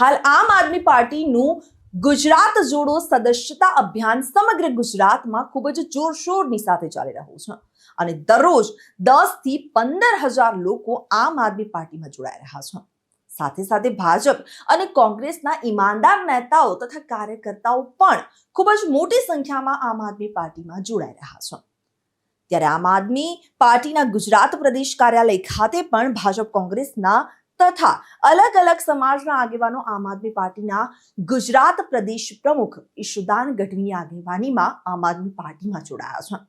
હાલ આમ આદમી પાર્ટીનું ગુજરાત જોડો સદસ્યતા અભિયાન સમગ્ર ગુજરાતમાં ખૂબ જ જોરશોરની સાથે ચાલી રહ્યું છે અને દરરોજ 10 થી 15,000 લોકો આમ આદમી પાર્ટીમાં જોડાઈ રહ્યા છે। સાથે સાથે ભાજપ અને કોંગ્રેસના ઈમાનદાર નેતાઓ તથા કાર્યકર્તાઓ પણ ખૂબ જ મોટી સંખ્યામાં આમ આદમી પાર્ટીમાં જોડાઈ રહ્યા છે। ત્યારે આમ આદમી પાર્ટીના ગુજરાત પ્રદેશ કાર્યાલય ખાતે પણ ભાજપ કોંગ્રેસના તથા અલગ અલગ સમાજના આગેવાનો આમ આદમી પાર્ટીના ગુજરાત પ્રદેશ પ્રમુખ ઈશુદાન ગઢવીની આગેવાનીમાં આમ આદમી પાર્ટીમાં જોડાયા છે।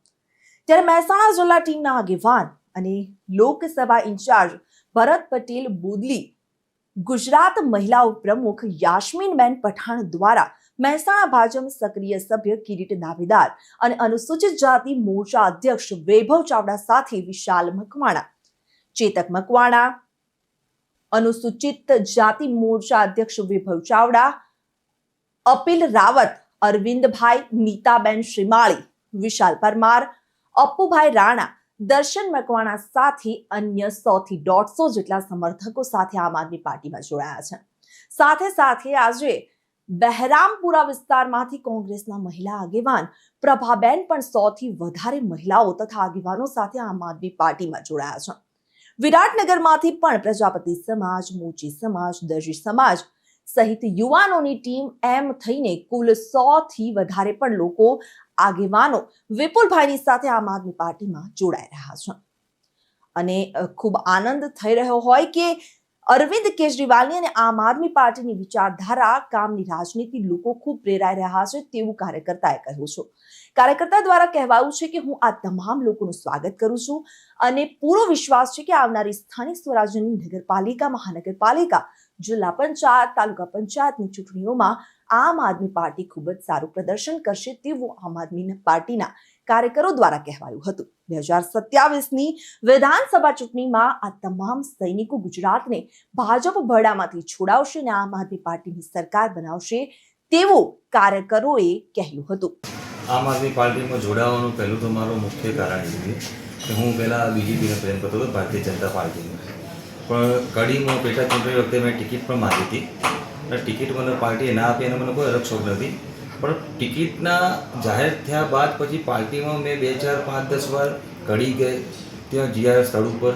ત્યારે મહેસાણા જિલ્લા ટીમના આગેવાન અને લોકસભા ઇન્ચાર્જ ભરત પટેલ બોદલી, ગુજરાત મહિલા પ્રમુખ યાસ્મીનબેન પઠાણ દ્વારા મહેસાણા ભાજપ સક્રિય સભ્ય કિરીટ દાવેદાર અને અનુસૂચિત જાતિ મોરચા અધ્યક્ષ વૈભવ ચાવડા સાથે વિશાલ મકવાણા, ચેતક મકવાણા, અનુસૂચિત જાતિ મોરચા અધ્યક્ષ વૈભવ ચાવડા, અપીલ રાવત, અરવિંદભાઈ, નીતાબેન શ્રીમાળી, વિશાલ પરમાર, અપ્પુભાઈ રાણા, દર્શન મકવાણા સાથે અન્ય 100 થી 150 જેટલા સમર્થકો સાથે આમ આદમી પાર્ટીમાં જોડાયા છે। સાથે સાથે આજે બહેરામપુરા વિસ્તારમાંથી કોંગ્રેસના મહિલા આગેવાન પ્રભાબેન પણ 100 થી વધારે મહિલાઓ તથા આગેવાનો સાથે આમ આદમી પાર્ટીમાં જોડાયા છે। વિરાટનગરમાંથી પણ પ્રજાપતિ સમાજ, મોચી સમાજ, દરજી સમાજ સહિત યુવાનોની ટીમ એમ થઈને કુલ 100 થી વધારે પણ લોકો આગેવાનો વિપુલભાઈની સાથે આમ આદમી પાર્ટીમાં જોડાઈ રહ્યા છે અને ખૂબ આનંદ થઈ રહ્યો હોય કે અરવિંદ કેજરીવાલની અને આમ આદમી પાર્ટીની વિચારધારા, કામની રાજનીતિ લોકો ખૂબ પ્રેરાઈ રહ્યા છે તેવું કાર્યકર્તાએ કહ્યું છે। કાર્યકર્તા દ્વારા કહેવાયું છે કે હું આ તમામ લોકોનું સ્વાગત કરું છું અને પૂરો વિશ્વાસ છે કે આવનારી સ્થાનિક સ્વરાજ્યની નગરપાલિકા, મહાનગરપાલિકા, જિલ્લા પંચાયત, તાલુકા પંચાયતની ચૂંટણીઓમાં આમ આદમી પાર્ટી ખૂબ જ સારું પ્રદર્શન કરશે તેવું આમ આદમી પાર્ટીના કાર્યકરો દ્વારા કહેવાયું હતું। 2027ની વિધાનસભા ચૂંટણીમાં આ તમામ સૈનિકો ગુજરાતને ભાજપ ભરડામાંથી છોડાવશે અને આમ આદમી પાર્ટીની સરકાર બનાવશે તેવું કાર્યકરોએ કહ્યું હતું। આમ આદમી પાર્ટીમાં જોડાવાનું પહેલું તો મારું મુખ્ય કારણ એ કે હું પહેલાં બીજેપીને પ્રેમ કરતો હતો, ભારતીય જનતા પાર્ટીને, પણ કડીમાં પેટા ચૂંટણી વખતે મેં ટિકિટ પણ માંગી હતી અને ટિકિટ મને પાર્ટીએ ના આપી અને મને કોઈ અલગ શોખ નથી, પણ ટિકિટના જાહેર થયા બાદ પછી પાર્ટીમાં મેં 2, 4, 5, 10 વાર કડી ગઈ, ત્યાં જીઆર સ્થળ ઉપર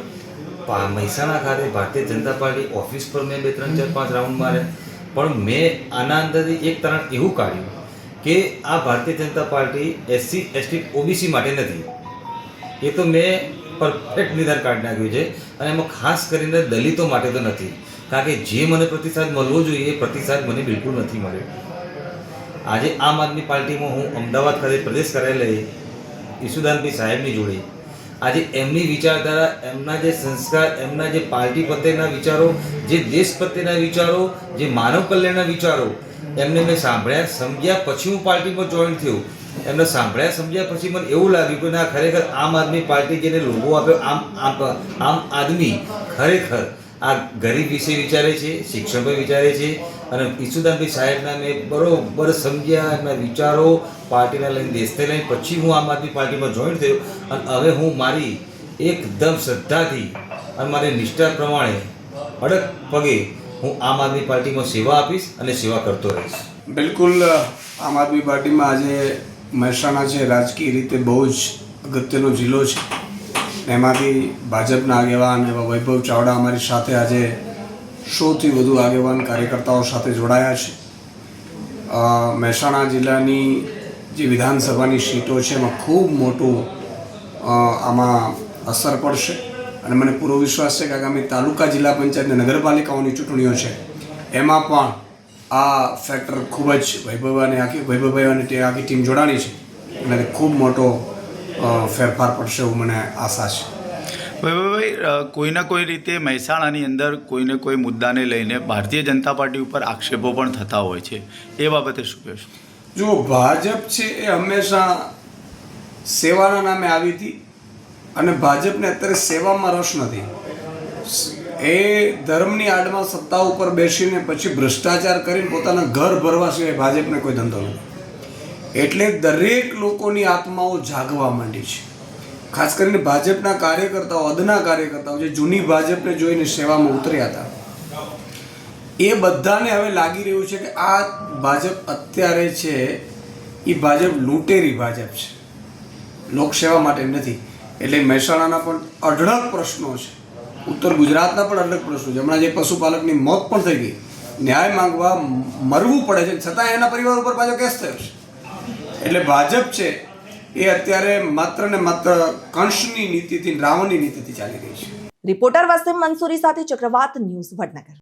મહેસાણા ખાતે ભારતીય જનતા પાર્ટી ઓફિસ પર મેં 2, 3, 4, 5 રાઉન્ડ માર્યા, પણ મેં આના અંદરથી એક તારણ એવું કાઢ્યું કે આ Bharatiya Janata party SC, ST, OBC માટે નથી। એ તો મેં પરફેક્ટ નિર્ધાર કાઢી નાખ્યું છે અને એમાં ખાસ કરીને દલિતો માટે તો નથી, કારણ કે જે મને પ્રતિસાદ મળવો જોઈએ એ પ્રતિસાદ મને બિલકુલ નથી મળ્યો। આજે આમ આદમી પાર્ટીમાં હું અમદાવાદ ખાતે પ્રદેશ કાર્યાલય ઈશુદાનભાઈ સાહેબની જોડે આજે એમની વિચારધારા, એમના જે સંસ્કાર, એમના જે પાર્ટી પ્રત્યેના વિચારો, જે દેશ પ્રત્યેના વિચારો, જે માનવ કલ્યાણના વિચારો એમને મેં સાંભળ્યા, સમજ્યા, પછી હું પાર્ટીમાં જોઈન થયો। એમને સાંભળ્યા, સમજ્યા પછી મને એવું લાગ્યું કે ના, ખરેખર આમ આદમી પાર્ટી જેને લોગો આપ્યો આમ આદમી ખરેખર આ ગરીબ વિશે વિચારે છે, શિક્ષણ પર વિચારે છે અને ઈશુદાનભાઈ સાહેબના મેં બરોબર સમજ્યા, એમના વિચારો પાર્ટીને લઈને, દેશને લઈને પછી હું આમ આદમી પાર્ટીમાં જોઈન થયો અને હવે હું મારી એકદમ શ્રદ્ધાથી અને મારી નિષ્ઠા પ્રમાણે અડગ પગે હું આમ આદમી પાર્ટીમાં સેવા આપીશ અને સેવા કરતો રહીશ। બિલકુલ, આમ આદમી પાર્ટીમાં આજે મહેસાણા છે રાજકીય રીતે બહુ જ અગત્યનો જિલ્લો છે, એમાંથી ભાજપના આગેવાન એવા વૈભવ ચાવડા અમારી સાથે આજે 100 થી વધુ આગેવાન કાર્યકર્તાઓ સાથે જોડાયા છે। મહેસાણા જિલ્લાની જે વિધાનસભાની સીટો છે એમાં ખૂબ મોટું આમાં અસર પડશે અને મને પૂરો વિશ્વાસ છે કે આગામી તાલુકા, જિલ્લા પંચાયત અને નગરપાલિકાઓની ચૂંટણીઓ છે એમાં પણ આ ફેક્ટર ખૂબ જ વૈભવભાઈ અને આખી ટીમ જોડાણી છે અને ખૂબ મોટો ફેરફાર પડશે એવું મને આશા છે। વૈભવભાઈ, કોઈના કોઈ રીતે મહેસાણાની અંદર કોઈને કોઈ મુદ્દાને લઈને ભારતીય જનતા પાર્ટી ઉપર આક્ષેપો પણ થતા હોય છે, એ બાબતે શું કહેશો? જો ભાજપ છે એ હંમેશા સેવાના નામે આવી હતી અને ભાજપને અત્યારે સેવામાં રસ નથી। એ ધર્મની આડમાં સત્તા ઉપર બેસીને પછી ભ્રષ્ટાચાર કરીને પોતાના ઘર ભરવા સિવાય ભાજપને કોઈ ધંધો નથી, એટલે દરેક લોકોની આત્માઓ જાગવા માંડી છે। ખાસ કરીને ભાજપના કાર્યકર્તાઓ, અદના કાર્યકર્તાઓ જે જૂની ભાજપને જોઈને સેવામાં ઉતર્યા હતા, એ બધાને હવે લાગી રહ્યું છે કે આ ભાજપ અત્યારે છે એ ભાજપ લૂંટેરી ભાજપ છે, લોકસેવા માટે નથી. એટલે મહેસાણાના પણ અઢળક પ્રશ્નો છે, ઉત્તર ગુજરાતના પણ અઢળક પ્રશ્નો છે. હમણાં જે પશુપાલકની મોત પણ થઈ ગઈ, ન્યાય માંગવા મરવું પડે છે, છતાં એના પરિવાર ઉપર પાછો કેસ થયો છે. એટલે ભાજપ છે એ અત્યારે માત્ર ને માત્ર કંસની નીતિથી, રાવણની નીતિથી ચાલી રહી છે. રિપોર્ટર વસીમ મંસૂરી સાથે ચક્રવાત ન્યૂઝ વડનગર.